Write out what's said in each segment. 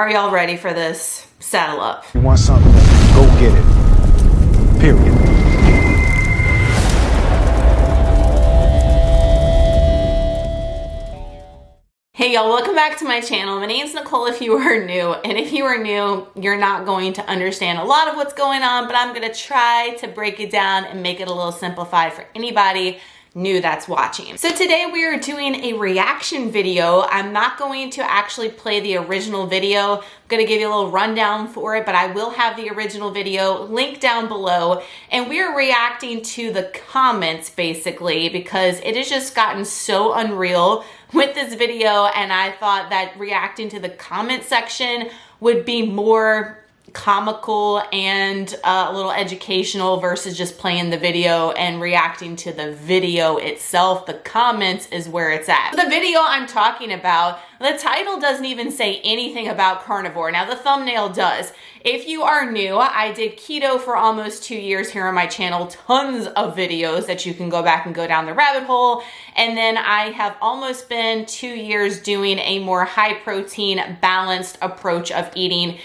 Are y'all ready for this? Saddle up. You want something? Go get it. Period. Hey y'all, welcome back to my channel. My name's Nicole if you are new, and if you are new, you're not going to understand a lot of what's going on, but I'm gonna try to break it down and make it a little simplified for anybody new that's watching. So today we are doing a reaction video. I'm not going to actually play the original video. I'm gonna give you a little rundown for it, but I will have the original video linked down below. And we are reacting to the comments basically because it has just gotten so unreal with this video, and I thought that reacting to the comment section would be more comical and a little educational versus just playing the video and reacting to the video itself. The comments is where it's at. The video I'm talking about, the title doesn't even say anything about carnivore. Now the thumbnail does. If you are new, I did keto for almost 2 years here on my channel, tons of videos that you can go back and go down the rabbit hole. And then I have almost been 2 years doing a more high protein, balanced approach of eating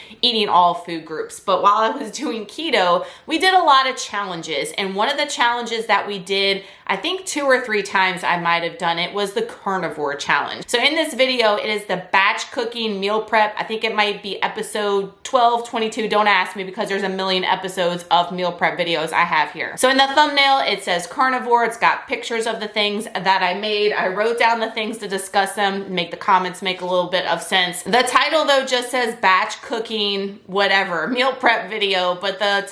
all food groups. But while I was doing keto, we did a lot of challenges. And one of the challenges that we did, I think 2 or 3 times I might have done it, was the carnivore challenge. So in this video, it is the batch cooking meal prep. I think it might be episode 12, 22. Don't ask me because there's a million episodes of meal prep videos I have here. So in the thumbnail, it says carnivore. It's got pictures of the things that I made. I wrote down the things to discuss them, make the comments make a little bit of sense. The title though just says batch cooking, whatever, meal prep video, but the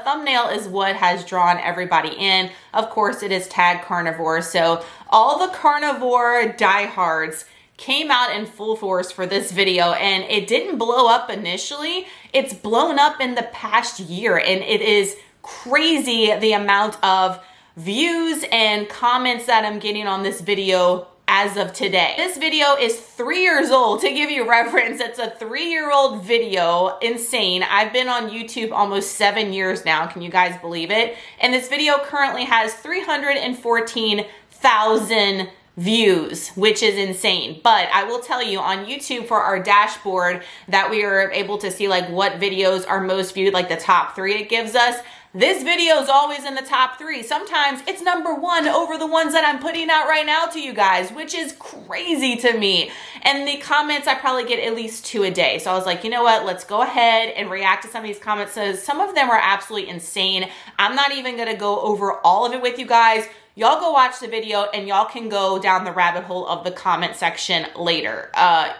thumbnail is what has drawn everybody in. Of course, it is tagged carnivore. So all the carnivore diehards came out in full force for this video, and it didn't blow up initially. It's blown up in the past year, and it is crazy the amount of views and comments that I'm getting on this video as of today. This video is 3 years old. To give you reference, it's a 3-year-old video. Insane. I've been on YouTube almost 7 years now. Can you guys believe it? And this video currently has 314,000 views, which is insane. But I will tell you, on YouTube for our dashboard that we are able to see like what videos are most viewed, like the top 3 it gives us, this video is always in the top 3. Sometimes it's #1 over the ones that I'm putting out right now to you guys, which is crazy to me. And the comments, I probably get at least 2 a day. So I was like, you know what, let's go ahead and react to some of these comments. So some of them are absolutely insane. I'm not even gonna go over all of it with you guys. Y'all go watch the video and y'all can go down the rabbit hole of the comment section later.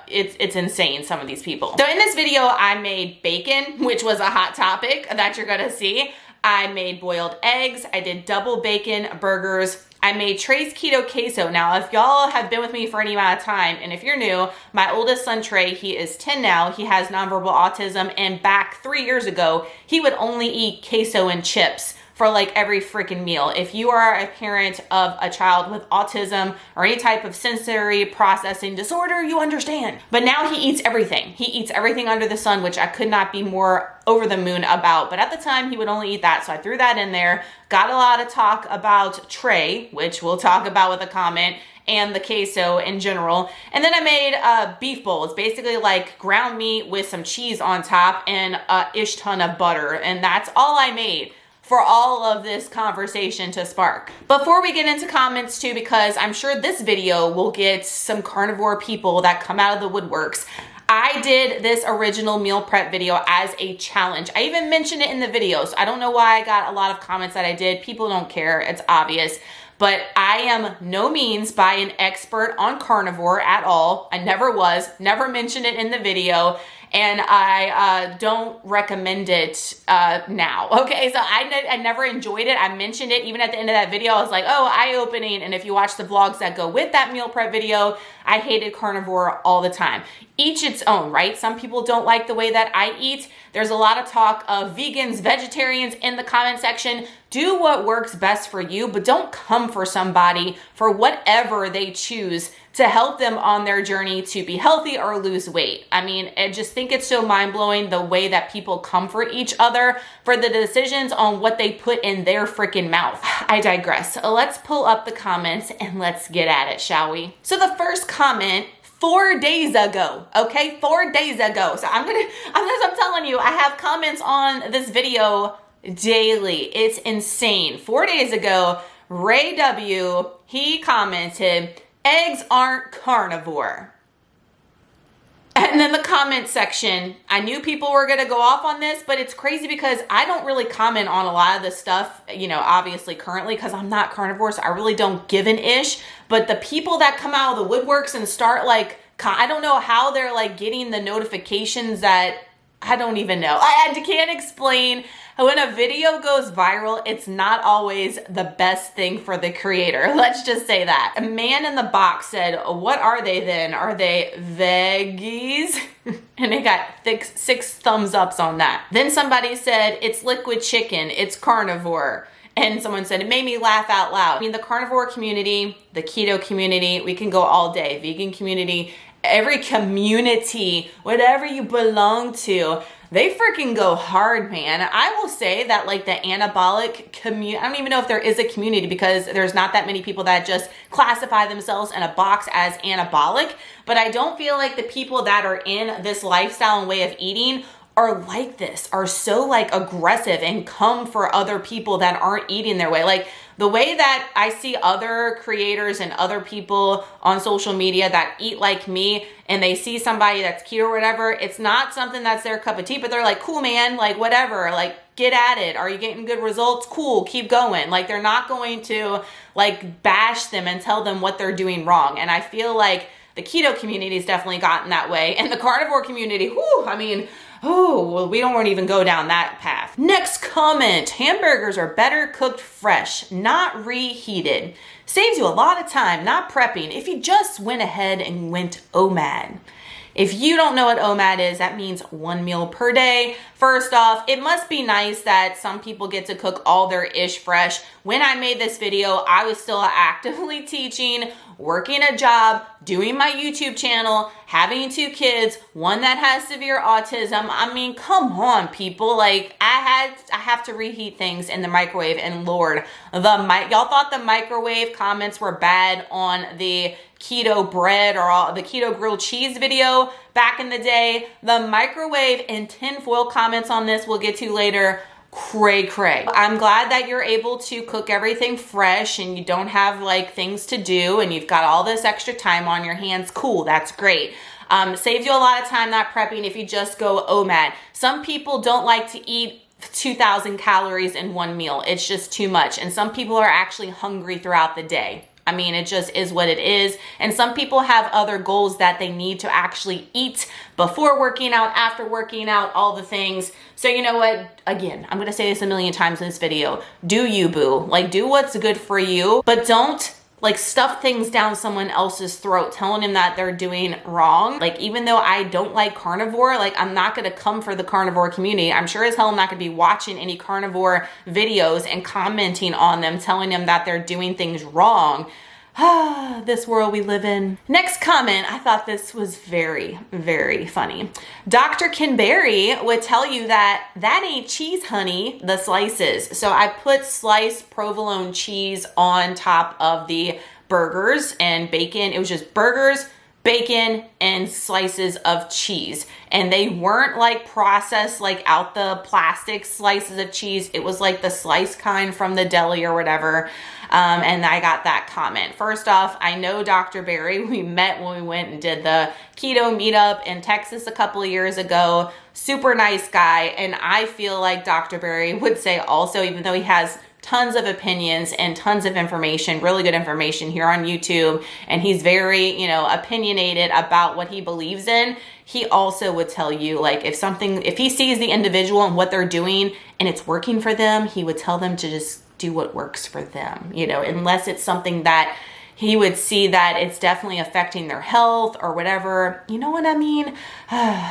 It's insane, some of these people. So in this video, I made bacon, which was a hot topic that you're gonna see. I made boiled eggs. I did double bacon burgers. I made Trey's keto queso. Now, if y'all have been with me for any amount of time, and if you're new, my oldest son, Trey, he is 10 now. He has nonverbal autism, and back 3 years ago, he would only eat queso and chips for like every freaking meal. If you are a parent of a child with autism or any type of sensory processing disorder, you understand. But now he eats everything. He eats everything under the sun, which I could not be more over the moon about. But at the time, he would only eat that. So I threw that in there. Got a lot of talk about Trey, which we'll talk about with a comment, and the queso in general. And then I made a beef bowl. It's basically like ground meat with some cheese on top and a ish ton of butter. And that's all I made for all of this conversation to spark. Before we get into comments too, because I'm sure this video will get some carnivore people that come out of the woodworks, I did this original meal prep video as a challenge. I even mentioned it in the video, so I don't know why I got a lot of comments that I did. People don't care, it's obvious. But I am no means by an expert on carnivore at all. I never was, never mentioned it in the video. And I don't recommend it now. Okay, so I never enjoyed it. I mentioned it even at the end of that video. I was like, oh, eye-opening. And if you watch the vlogs that go with that meal prep video, I hated carnivore all the time. Each its own, right? Some people don't like the way that I eat. There's a lot of talk of vegans, vegetarians in the comment section. Do what works best for you, but don't come for somebody for whatever they choose to help them on their journey to be healthy or lose weight. I mean, I just think it's so mind-blowing the way that people come for each other for the decisions on what they put in their freaking mouth. I digress. Let's pull up the comments and let's get at it, shall we? So the first comment 4 days ago, okay? 4 days ago. So I'm telling you, I have comments on this video daily. It's insane. 4 days ago, Ray W, he commented, eggs aren't carnivore. And then the comment section, I knew people were gonna go off on this, but it's crazy because I don't really comment on a lot of this stuff, you know, obviously currently, because I'm not carnivore, so I really don't give an ish. But the people that come out of the woodworks and start like, I don't know how they're like getting the notifications that, I don't even know. I can't explain. When a video goes viral, it's not always the best thing for the creator. Let's just say that. A man in the box said, what are they then? Are they veggies? And it got 6 thumbs ups on that. Then somebody said, it's liquid chicken, it's carnivore. And someone said, it made me laugh out loud. I mean, the carnivore community, the keto community, we can go all day. Vegan community, every community, whatever you belong to, they freaking go hard, man. I will say that like the anabolic community, I don't even know if there is a community because there's not that many people that just classify themselves in a box as anabolic, but I don't feel like the people that are in this lifestyle and way of eating are like this, are so like aggressive and come for other people that aren't eating their way. Like the way that I see other creators and other people on social media that eat like me and they see somebody that's keto or whatever, it's not something that's their cup of tea, but they're like, cool, man, like whatever, like get at it. Are you getting good results? Cool, keep going. Like they're not going to like bash them and tell them what they're doing wrong. And I feel like the keto community's definitely gotten that way. And the carnivore community, whew, I mean, oh, well, we don't want to even go down that path. Next comment, hamburgers are better cooked fresh, not reheated. Saves you a lot of time, not prepping, if you just went ahead and went OMAD. If you don't know what OMAD is, that means 1 meal per day. First off, it must be nice that some people get to cook all their ish fresh. When I made this video, I was still actively teaching, working a job, doing my YouTube channel, having 2 kids, one that has severe autism. I mean, come on, people. Like, I have to reheat things in the microwave, and Lord, y'all thought the microwave comments were bad on the keto bread or the keto grilled cheese video back in the day. The microwave and tinfoil comments on this we'll get to later. Cray. I'm glad that you're able to cook everything fresh and you don't have like things to do and you've got all this extra time on your hands. Cool, that's great. Saves you a lot of time not prepping if you just go OMAD. Some people don't like to eat 2,000 calories in one meal. It's just too much. And some people are actually hungry throughout the day. I mean, it just is what it is. And some people have other goals that they need to actually eat before working out, after working out, all the things. So you know what? Again, I'm gonna say this a million times in this video. Do you, boo. Like, do what's good for you, but don't like stuff things down someone else's throat, telling them that they're doing wrong. Like, even though I don't like carnivore, like I'm not gonna come for the carnivore community. I'm sure as hell I'm not gonna be watching any carnivore videos and commenting on them, telling them that they're doing things wrong. This world we live in. Next comment, I thought this was very, very funny. Dr. Kinberry would tell you that ain't cheese, honey, the slices. So I put sliced provolone cheese on top of the burgers and bacon. It was just burgers, bacon, and slices of cheese. And they weren't like processed like out the plastic slices of cheese. It was like the sliced kind from the deli or whatever. And I got that comment. First off, I know Dr. Berry. We met when we went and did the keto meetup in Texas a couple of years ago. Super nice guy. And I feel like Dr. Berry would say also, even though he has tons of opinions and tons of information, really good information here on YouTube, and he's very, you know, opinionated about what he believes in, he also would tell you, like, if he sees the individual and what they're doing and it's working for them, he would tell them to just do what works for them, you know, unless it's something that he would see that it's definitely affecting their health or whatever. You know what I mean?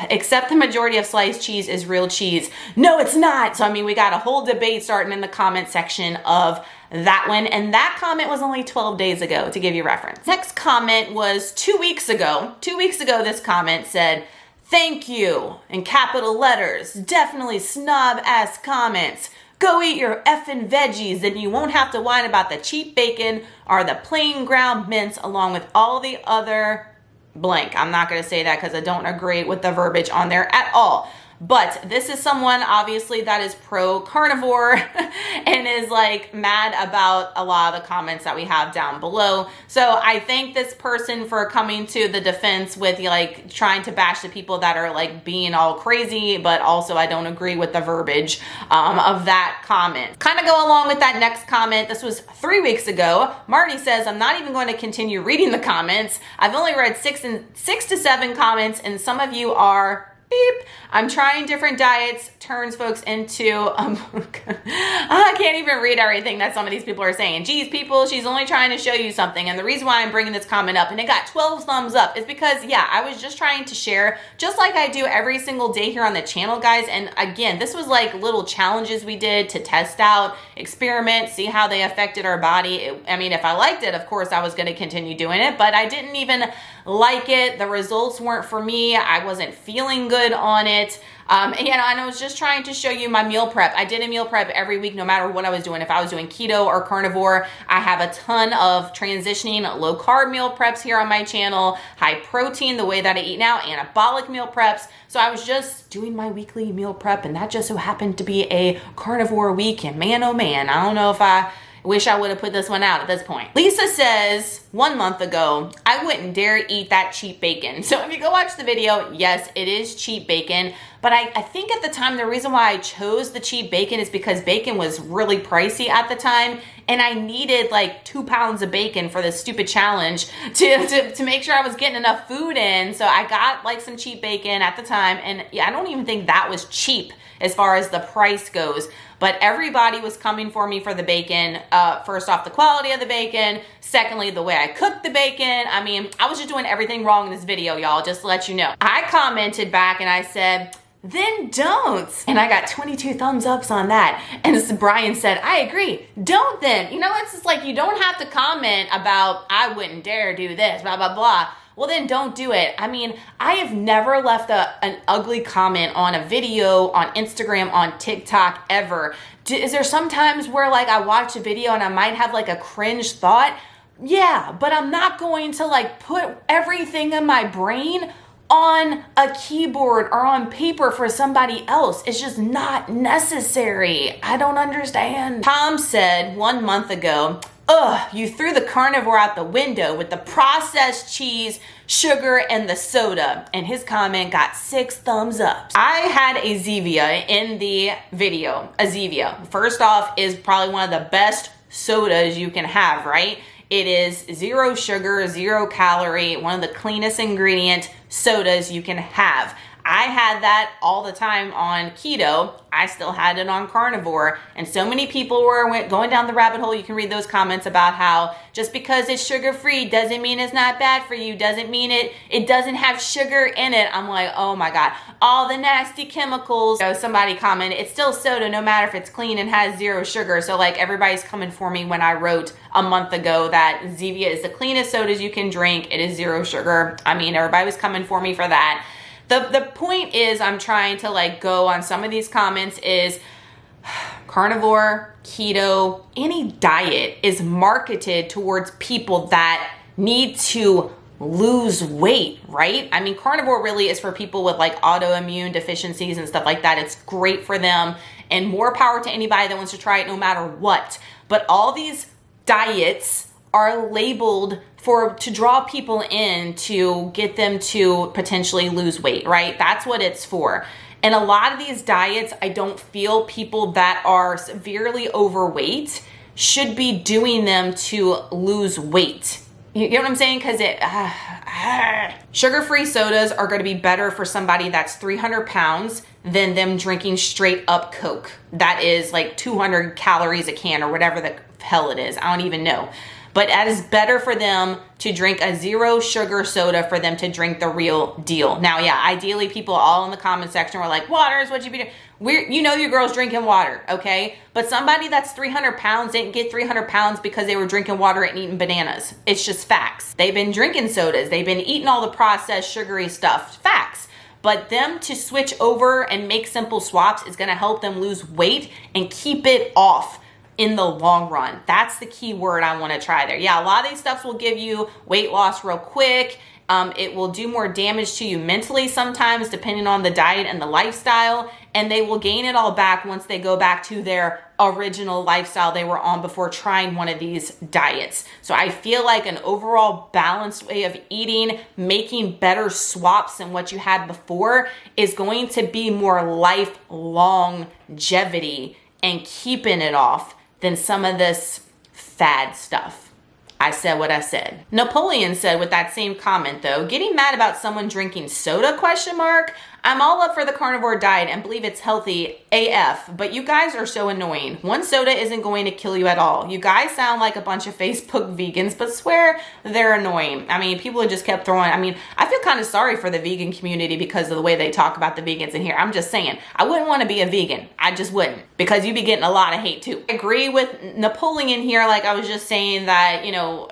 Except the majority of sliced cheese is real cheese. No, it's not. So, I mean, we got a whole debate starting in the comment section of that one. And that comment was only 12 days ago, to give you reference. Next comment was 2 weeks ago. 2 weeks ago, this comment said, "Thank you," in capital letters. Definitely snob ass comments. Go eat your effing veggies and you won't have to whine about the cheap bacon or the plain ground mince along with all the other blank. I'm not going to say that because I don't agree with the verbiage on there at all. But this is someone obviously that is pro carnivore and is like mad about a lot of the comments that we have down below. So I thank this person for coming to the defense with like trying to bash the people that are like being all crazy, but also I don't agree with the verbiage of that comment. Kind of go along with that next comment. This was 3 weeks ago. Marty says, I'm not even going to continue reading the comments. I've only read 6 to 7 comments and some of you are beep. I'm trying different diets, turns folks into, I can't even read everything that some of these people are saying. Geez, people, she's only trying to show you something. And the reason why I'm bringing this comment up, and it got 12 thumbs up, is because, yeah, I was just trying to share, just like I do every single day here on the channel, guys. And again, this was like little challenges we did to test out, experiment, see how they affected our body. I mean, if I liked it, of course, I was going to continue doing it, but I didn't even like it. The results weren't for me. I wasn't feeling good on it. And I was just trying to show you my meal prep. I did a meal prep every week, no matter what I was doing. If I was doing keto or carnivore, I have a ton of transitioning low carb meal preps here on my channel, high protein, the way that I eat now, anabolic meal preps. So I was just doing my weekly meal prep, and that just so happened to be a carnivore week. And man, oh man, I don't know if I wish I would have put this one out at this point. Lisa says, 1 month ago, I wouldn't dare eat that cheap bacon. So if you go watch the video, yes, it is cheap bacon. But I think at the time, the reason why I chose the cheap bacon is because bacon was really pricey at the time. And I needed like 2 pounds of bacon for this stupid challenge to make sure I was getting enough food in. So I got like some cheap bacon at the time. And yeah, I don't even think that was cheap as far as the price goes. But everybody was coming for me for the bacon. First off, the quality of the bacon. Secondly, the way I cooked the bacon. I mean, I was just doing everything wrong in this video, y'all, just to let you know. I commented back and I said, then don't. And I got 22 thumbs ups on that. And Brian said, I agree, don't then. You know, it's just like, you don't have to comment about, I wouldn't dare do this, blah, blah, blah. Well, then don't do it. I mean, I have never left an ugly comment on a video, on Instagram, on TikTok, ever. Is there some times where like I watch a video and I might have like a cringe thought? Yeah, but I'm not going to like put everything in my brain on a keyboard or on paper for somebody else. It's just not necessary. I don't understand. Tom said 1 month ago, ugh, you threw the carnivore out the window with the processed cheese, sugar, and the soda. And his comment got 6 thumbs up. I had a Zevia in the video. A Zevia, first off, is probably one of the best sodas you can have, right? It is 0 sugar, 0 calorie, one of the cleanest ingredient sodas you can have. I had that all the time on keto. I still had it on carnivore. And so many people were going down the rabbit hole. You can read those comments about how just because it's sugar-free doesn't mean it's not bad for you. Doesn't mean it doesn't have sugar in it. I'm like, oh my God, all the nasty chemicals. So somebody commented, it's still soda no matter if it's clean and has 0 sugar. So like everybody's coming for me when I wrote a month ago that Zevia is the cleanest sodas you can drink. It is 0 sugar. I mean, everybody was coming for me for that. The point is, I'm trying to like go on some of these comments is carnivore, keto, any diet is marketed towards people that need to lose weight, right? I mean, carnivore really is for people with like autoimmune deficiencies and stuff like that. It's great for them, and more power to anybody that wants to try it no matter what. But all these diets are labeled to draw people in to get them to potentially lose weight, right? That's what it's for. And a lot of these diets, I don't feel people that are severely overweight should be doing them to lose weight. You get what I'm saying? Because sugar-free sodas are going to be better for somebody that's 300 pounds than them drinking straight up Coke. That is like 200 calories a can or whatever the hell it is. I don't even know. But it is better for them to drink a 0 sugar soda for them to drink the real deal. Now, yeah, ideally people all in the comment section were like, water is what you be doing. You know your girl's drinking water, okay? But somebody that's 300 pounds didn't get 300 pounds because they were drinking water and eating bananas. It's just facts. They've been drinking sodas. They've been eating all the processed sugary stuff. Facts. But them to switch over and make simple swaps is gonna help them lose weight and keep it off in the long run. That's the key word I want to try there. Yeah, a lot of these stuffs will give you weight loss real quick It will do more damage to you mentally sometimes, depending on the diet and the lifestyle, and they will gain it all back once they go back to their original lifestyle they were on before trying one of these diets. So I feel like an overall balanced way of eating, making better swaps than what you had before, is going to be more lifelong longevity and keeping it off than some of this fad stuff. I said what I said. Napoleon said with that same comment though, getting mad about someone drinking soda, question mark? I'm all up for the carnivore diet and believe it's healthy AF, but you guys are so annoying. One soda isn't going to kill you at all. You guys sound like a bunch of Facebook vegans, but swear they're annoying. I mean, people just kept throwing, I feel kind of sorry for the vegan community because of the way they talk about the vegans in here. I'm just saying, I wouldn't want to be a vegan. I just wouldn't, because you'd be getting a lot of hate too. I agree with Napoleon here. Like I was just saying that, you know,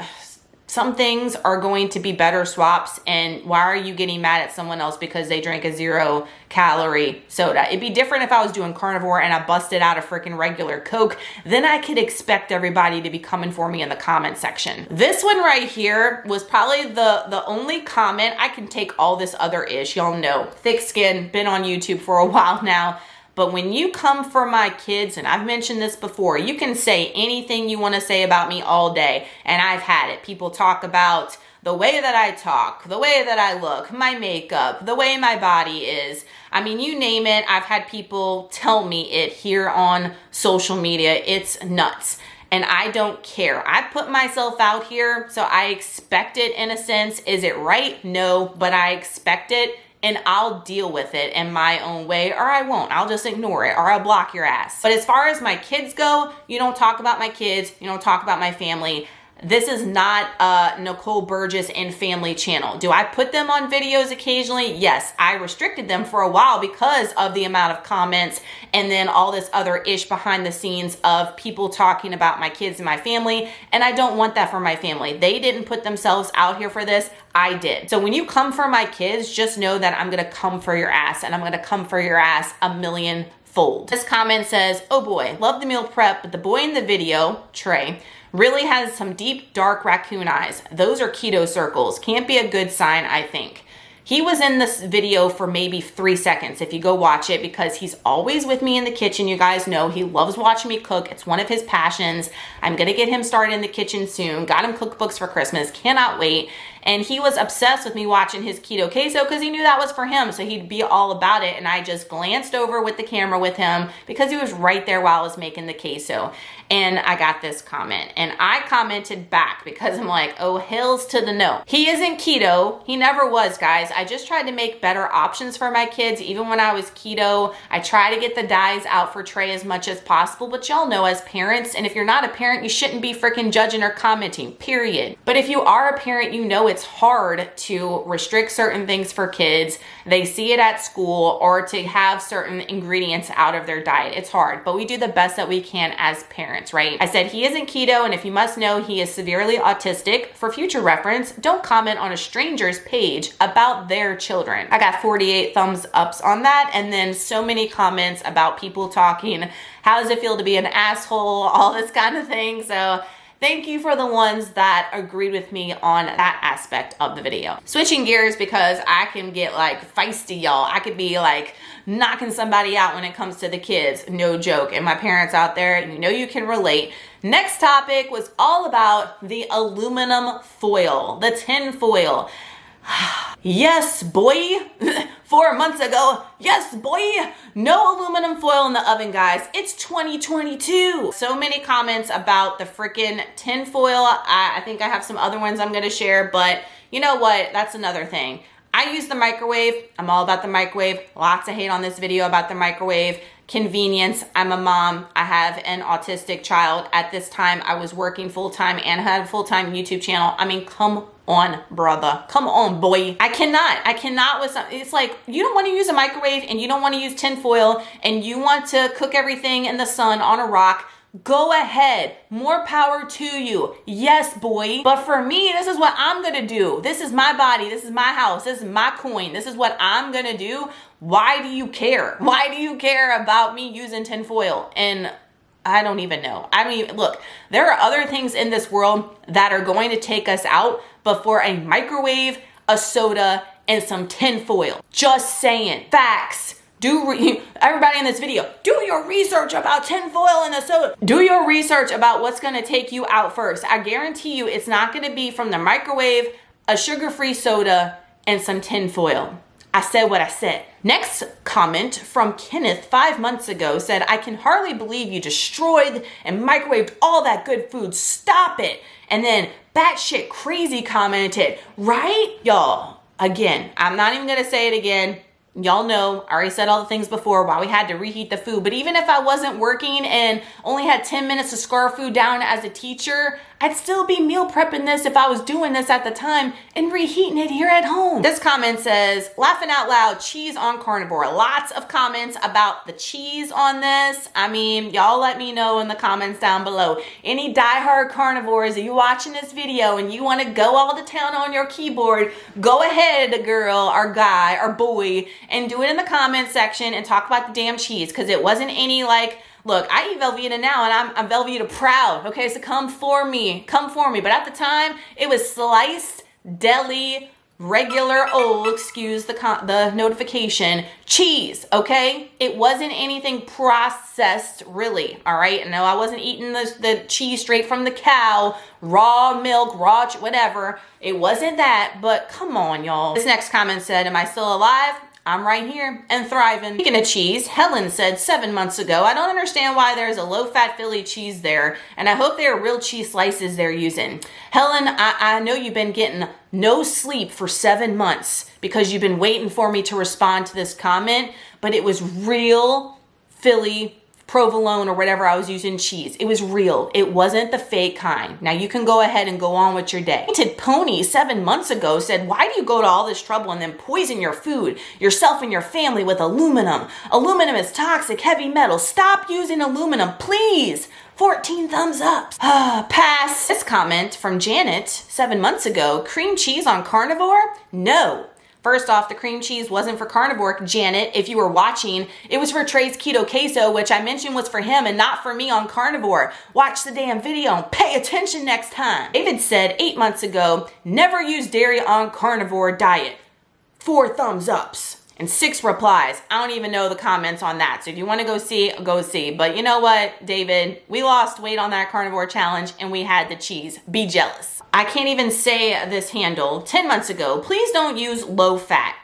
some things are going to be better swaps, and why are you getting mad at someone else because they drank a 0-calorie soda? It'd be different if I was doing carnivore and I busted out a freaking regular Coke. Then I could expect everybody to be coming for me in the comment section. This one right here was probably the only comment. I can take all this other ish. Y'all know, thick skin, been on YouTube for a while now. But when you come for my kids, and I've mentioned this before, you can say anything you want to say about me all day, and I've had it. People talk about the way that I talk, the way that I look, my makeup, the way my body is. I mean, you name it. I've had people tell me it here on social media. It's nuts. And I don't care. I put myself out here, so I expect it in a sense. Is it right? No, but I expect it. And I'll deal with it in my own way, or I won't. I'll just ignore it, or I'll block your ass. But as far as my kids go, you don't talk about my kids. You don't talk about my family. This is not a Nicole Burgess and family channel. Do I put them on videos occasionally? Yes, I restricted them for a while because of the amount of comments and then all this other ish behind the scenes of people talking about my kids and my family. And I don't want that for my family. They didn't put themselves out here for this. I did. So when you come for my kids, just know that I'm gonna come for your ass, and I'm gonna come for your ass a millionfold. This comment says, oh boy, love the meal prep, but the boy in the video, Trey, really has some deep, dark raccoon eyes. Those are keto circles. Can't be a good sign, I think. He was in this video for maybe 3 seconds if you go watch it, because he's always with me in the kitchen. You guys know he loves watching me cook. It's one of his passions. I'm gonna get him started in the kitchen soon. Got him cookbooks for Christmas. Cannot wait. And he was obsessed with me watching his keto queso because he knew that was for him. So he'd be all about it. And I just glanced over with the camera with him because he was right there while I was making the queso. And I got this comment, and I commented back because I'm like, oh, hells to the no. He isn't keto. He never was, guys. I just tried to make better options for my kids. Even when I was keto, I try to get the dyes out for Trey as much as possible. But y'all know, as parents, and if you're not a parent, you shouldn't be freaking judging or commenting, period. But if you are a parent, you know it's hard to restrict certain things for kids. They see it at school, or to have certain ingredients out of their diet. It's hard, but we do the best that we can as parents. Right? I said he isn't keto, and if you must know, he is severely autistic. For future reference, don't comment on a stranger's page about their children. I got 48 thumbs ups on that, and then so many comments about people talking, how does it feel to be an asshole, all this kind of thing. So thank you for the ones that agreed with me on that aspect of the video. Switching gears, because I can get like feisty, y'all. I could be like knocking somebody out when it comes to the kids, no joke. And my parents out there, you know you can relate. Next topic was all about the aluminum foil, the tin foil. Yes, boy. 4 months ago, yes, boy. No aluminum foil in the oven, guys. It's 2022. So many comments about the freaking tin foil. I think I have some other ones I'm gonna share, but you know what? That's another thing. I use the microwave. I'm all about the microwave. Lots of hate on this video about the microwave. Convenience. I'm a mom. I have an autistic child. At this time, I was working full-time and had a full-time YouTube channel. I mean, come on, brother. Come on, boy. I cannot with some, it's like, you don't want to use a microwave and you don't want to use tin foil and you want to cook everything in the sun on a rock. Go ahead. More power to you. Yes, boy. But for me, this is what I'm going to do. This is my body. This is my house. This is my coin. This is what I'm going to do. Why do you care? Why do you care about me using tin foil? And I don't even know. I mean, look, there are other things in this world that are going to take us out, but for a microwave, a soda, and some tinfoil. Just saying. Facts. Everybody in this video, do your research about tinfoil and the soda. Do your research about what's gonna take you out first. I guarantee you it's not gonna be from the microwave, a sugar-free soda, and some tinfoil. I said what I said. Next comment from Kenneth 5 months ago said, I can hardly believe you destroyed and microwaved all that good food. Stop it. And then batshit crazy commented, right? Y'all, again, I'm not even gonna say it again. Y'all know, I already said all the things before why we had to reheat the food. But even if I wasn't working and only had 10 minutes to scarf food down as a teacher, I'd still be meal prepping this if I was doing this at the time and reheating it here at home. This comment says, laughing out loud, cheese on carnivore. Lots of comments about the cheese on this. I mean, y'all let me know in the comments down below. Any diehard carnivores, are you watching this video and you want to go all to town on your keyboard, go ahead, girl, or guy, or boy, and do it in the comment section and talk about the damn cheese, because it wasn't any like, look, I eat Velveeta now and I'm Velveeta proud, okay? So come for me. But at the time, it was sliced deli, regular old, excuse the notification, cheese, okay? It wasn't anything processed, really, all right? And no, I wasn't eating the cheese straight from the cow, raw milk, whatever. It wasn't that, but come on, y'all. This next comment said, am I still alive? I'm right here and thriving. Speaking of cheese, Helen said 7 months ago, I don't understand why there's a low-fat Philly cheese there, and I hope they are real cheese slices they're using. Helen, I know you've been getting no sleep for 7 months because you've been waiting for me to respond to this comment, but it was real Philly provolone or whatever I was using cheese. It was real. It wasn't the fake kind. Now you can go ahead and go on with your day. Painted Pony 7 months ago said, why do you go to all this trouble and then poison your food, yourself and your family with aluminum? Aluminum is toxic, heavy metal. Stop using aluminum, please. 14 thumbs up. Pass. This comment from Janet 7 months ago, cream cheese on carnivore? No. First off, the cream cheese wasn't for carnivore, Janet. If you were watching, it was for Trey's Keto Queso, which I mentioned was for him and not for me on carnivore. Watch the damn video and pay attention next time. David said 8 months ago, never use dairy on carnivore diet. 4 thumbs ups. And 6 replies. I don't even know the comments on that. So if you want to go see, go see. But you know what, David? We lost weight on that carnivore challenge and we had the cheese. Be jealous. I can't even say this handle. 10 months ago, please don't use low fat.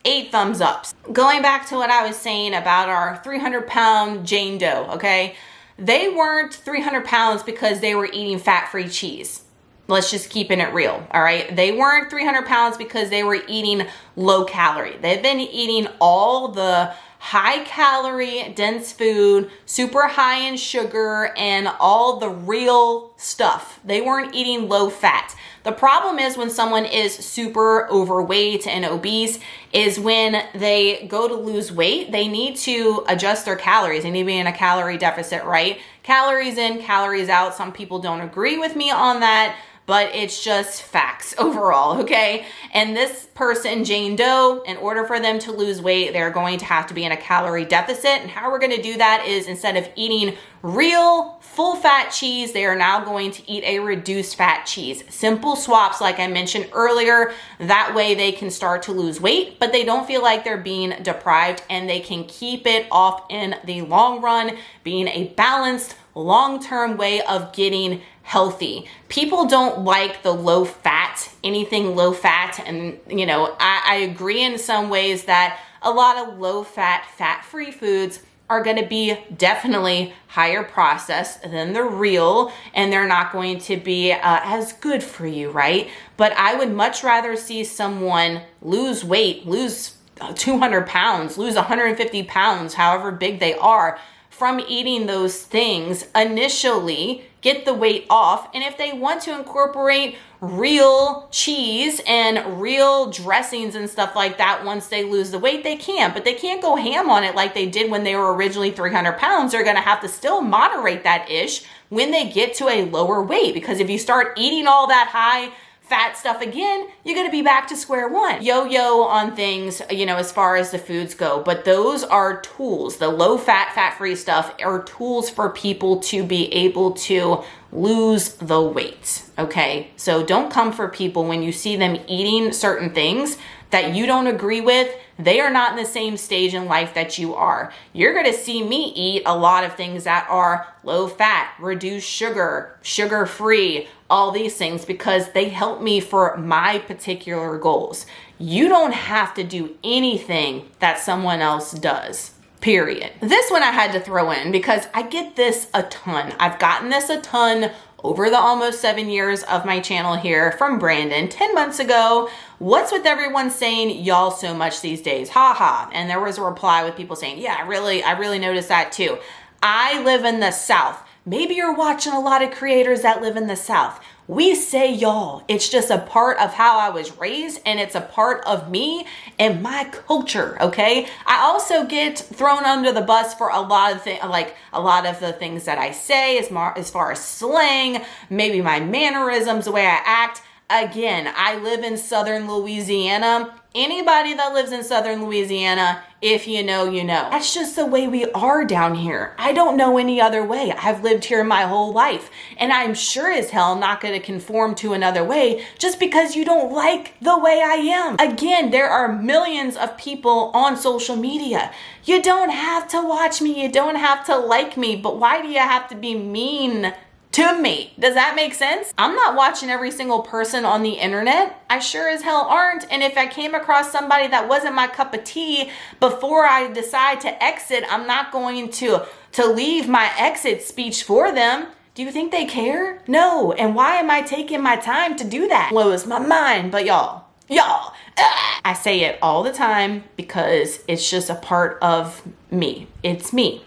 8 thumbs ups. Going back to what I was saying about our 300-pound Jane Doe, okay? They weren't 300 pounds because they were eating fat-free cheese. Let's just keeping it real, all right? They weren't 300 pounds because they were eating low calorie. They've been eating all the high calorie, dense food, super high in sugar, and all the real stuff. They weren't eating low fat. The problem is when someone is super overweight and obese is when they go to lose weight, they need to adjust their calories. They need to be in a calorie deficit, right? Calories in, calories out. Some people don't agree with me on that, but it's just facts overall, okay? And this person, Jane Doe, in order for them to lose weight, they're going to have to be in a calorie deficit. And how we're gonna do that is instead of eating real full fat cheese, they are now going to eat a reduced fat cheese. Simple swaps, like I mentioned earlier. That way they can start to lose weight, but they don't feel like they're being deprived and they can keep it off in the long run, being a balanced, long-term way of getting healthy. People don't like the low fat, anything low fat. And you know, I agree in some ways that a lot of low fat, fat-free foods are going to be definitely higher processed than the real, and they're not going to be as good for you, right? But I would much rather see someone lose weight, lose 200 pounds, lose 150 pounds, however big they are, from eating those things initially, get the weight off, and if they want to incorporate real cheese and real dressings and stuff like that once they lose the weight, they can, but they can't go ham on it like they did when they were originally 300 pounds. They're gonna have to still moderate that ish when they get to a lower weight, because if you start eating all that high fat stuff again, you're gonna be back to square one. Yo-yo on things, you know, as far as the foods go, but those are tools. The low fat, fat-free stuff are tools for people to be able to lose the weight, okay? So don't come for people when you see them eating certain things that you don't agree with. They are not in the same stage in life that you are. You're gonna see me eat a lot of things that are low fat, reduced sugar, sugar-free, all these things, because they help me for my particular goals. You don't have to do anything that someone else does. Period. This one I had to throw in because I get this a ton. I've gotten this a ton over the almost 7 years of my channel here from Brandon 10 months ago. What's with everyone saying y'all so much these days? Ha ha. And there was a reply with people saying, yeah, I really noticed that too. I live in the South. Maybe you're watching a lot of creators that live in the South. We say y'all. It's just a part of how I was raised, and it's a part of me and my culture, okay? I also get thrown under the bus for a lot of things, like a lot of the things that I say as far as slang, maybe my mannerisms, the way I act. Again, I live in Southern Louisiana. Anybody that lives in Southern Louisiana, if you know, you know. That's just the way we are down here. I don't know any other way. I've lived here my whole life, and I'm sure as hell not going to conform to another way just because you don't like the way I am. Again, there are millions of people on social media. You don't have to watch me. You don't have to like me, but why do you have to be mean to me? Does that make sense? I'm not watching every single person on the internet. I sure as hell aren't. And if I came across somebody that wasn't my cup of tea before I decide to exit, I'm not going to leave my exit speech for them. Do you think they care? No. And why am I taking my time to do that? Blows my mind. But y'all, I say it all the time because it's just a part of me. It's me.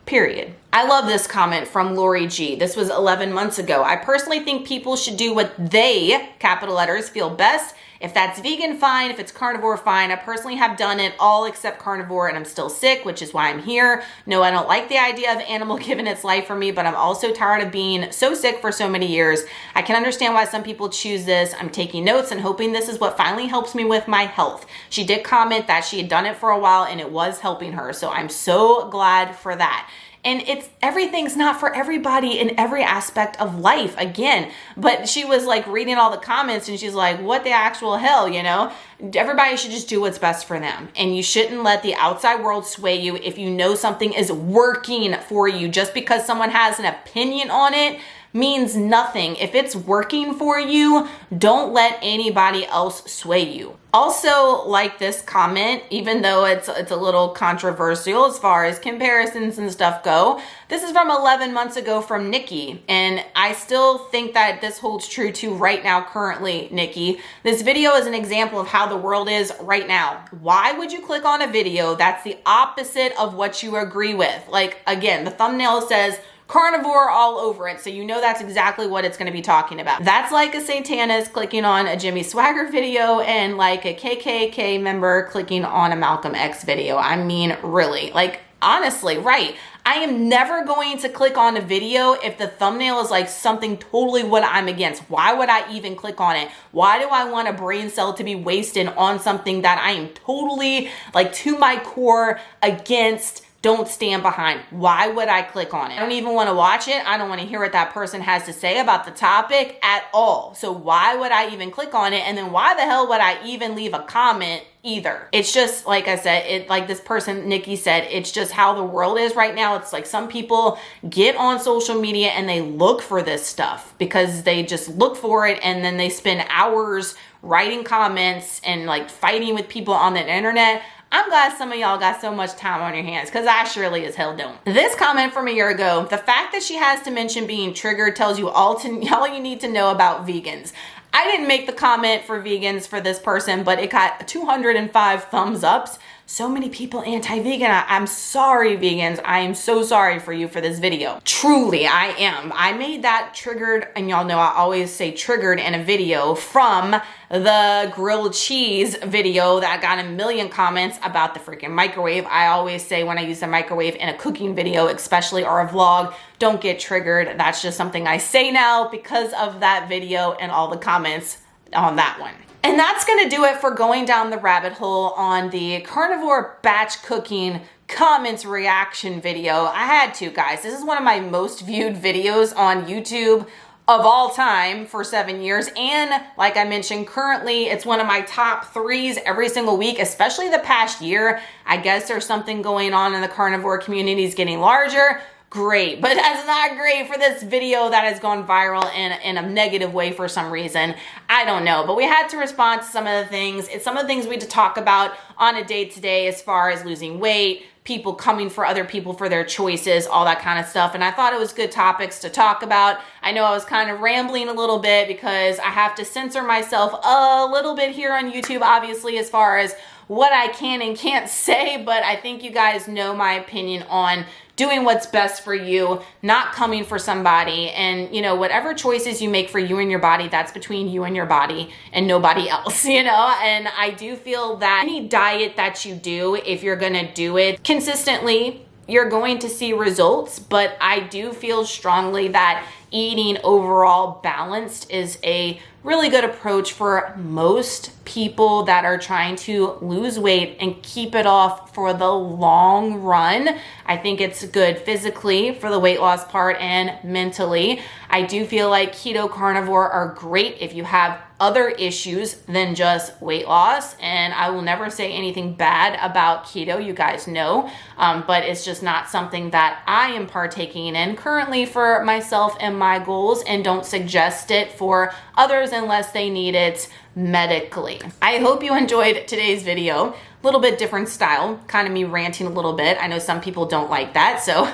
Period. I love this comment from Lori G. This was 11 months ago. I personally think people should do what they, capital letters, feel best. If that's vegan, fine. If it's carnivore, fine. I personally have done it all except carnivore, and I'm still sick, which is why I'm here. No, I don't like the idea of animal giving its life for me, but I'm also tired of being so sick for so many years. I can understand why some people choose this. I'm taking notes and hoping this is what finally helps me with my health. She did comment that she had done it for a while and it was helping her, so I'm so glad for that. And everything's not for everybody in every aspect of life, again. But she was like reading all the comments and she's like, what the actual hell, you know? Everybody should just do what's best for them. And you shouldn't let the outside world sway you if you know something is working for you. Just because someone has an opinion on it means nothing. If it's working for you, don't let anybody else sway you. Also, like this comment, even though it's a little controversial as far as comparisons and stuff go, this is from 11 months ago from Nikki, and I still think that this holds true to right now currently, Nikki. This video is an example of how the world is right now. Why would you click on a video that's the opposite of what you agree with? Like, again, the thumbnail says carnivore all over it, so you know that's exactly what it's going to be talking about. That's like a Satanist clicking on a Jimmy Swagger video and like a KKK member clicking on a Malcolm X video. I mean, really, like, honestly, right? I am never going to click on a video if the thumbnail is like something totally what I'm against. Why would I even click on it? Why do I want a brain cell to be wasted on something that I am totally, like, to my core against? Don't stand behind. Why would I click on it? I don't even want to watch it. I don't want to hear what that person has to say about the topic at all. So why would I even click on it? And then why the hell would I even leave a comment either? It's just, like I said, like this person, Nikki said, it's just how the world is right now. It's like some people get on social media and they look for this stuff because they just look for it, and then they spend hours writing comments and like fighting with people on the internet. I'm glad some of y'all got so much time on your hands, because I surely as hell don't. This comment from a year ago, the fact that she has to mention being triggered tells you all you need to know about vegans. I didn't make the comment for vegans for this person, but it got 205 thumbs ups. So many people anti-vegan. I'm sorry, vegans. I am so sorry for you for this video. Truly, I am. I made that triggered, and y'all know I always say triggered in a video, from the grilled cheese video that got a million comments about the freaking microwave. I always say when I use the microwave in a cooking video, especially, or a vlog, don't get triggered. That's just something I say now because of that video and all the comments on that one. And that's gonna do it for going down the rabbit hole on the carnivore batch cooking comments reaction video. I had to, guys. This is one of my most viewed videos on YouTube of all time for 7 years. And like I mentioned, currently it's one of my top 3s every single week, especially the past year. I guess there's something going on in the carnivore community is getting larger. Great, but that's not great for this video that has gone viral in a negative way for some reason. I don't know, but we had to respond to some of the things. It's some of the things we had to talk about on a day-to-day as far as losing weight, people coming for other people for their choices, all that kind of stuff. And I thought it was good topics to talk about. I know I was kind of rambling a little bit because I have to censor myself a little bit here on YouTube, obviously, as far as what I can and can't say, but I think you guys know my opinion on doing what's best for you, not coming for somebody, and you know, whatever choices you make for you and your body, that's between you and your body and nobody else, you know? And I do feel that any diet that you do, if you're gonna do it consistently, you're going to see results, but I do feel strongly that eating overall balanced is a really good approach for most people that are trying to lose weight and keep it off for the long run. I think it's good physically for the weight loss part and mentally. I do feel like keto carnivore are great if you have other issues than just weight loss, and I will never say anything bad about keto, you guys know, but it's just not something that I am partaking in currently for myself and my goals, and don't suggest it for others unless they need it medically. I hope you enjoyed today's video. A little bit different style, kind of me ranting a little bit. I know some people don't like that, so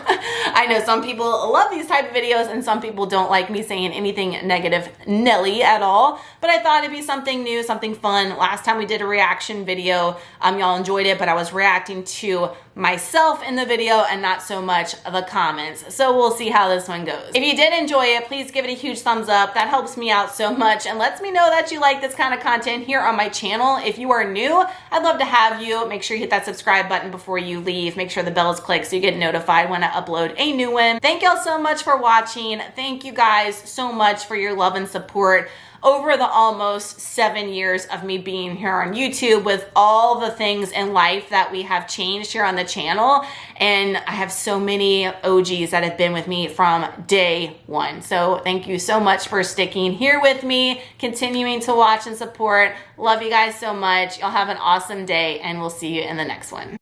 I know some people love these type of videos and some people don't like me saying anything negative Nelly at all, but I thought it'd be something new, something fun. Last time we did a reaction video, y'all enjoyed it, but I was reacting to myself in the video and not so much the comments. So we'll see how this one goes. If you did enjoy it, please give it a huge thumbs up. That helps me out so much and lets me know that you like this kind of content here on my channel. If you are new, I'd love to have you. Make sure you hit that subscribe button before you leave. Make sure the bell is clicked so you get notified when I upload a new one. Thank y'all so much for watching. Thank you guys so much for your love and support over the almost 7 years of me being here on YouTube, with all the things in life that we have changed here on the channel. And I have so many OGs that have been with me from day one. So thank you so much for sticking here with me, continuing to watch and support. Love you guys so much. Y'all have an awesome day, and we'll see you in the next one.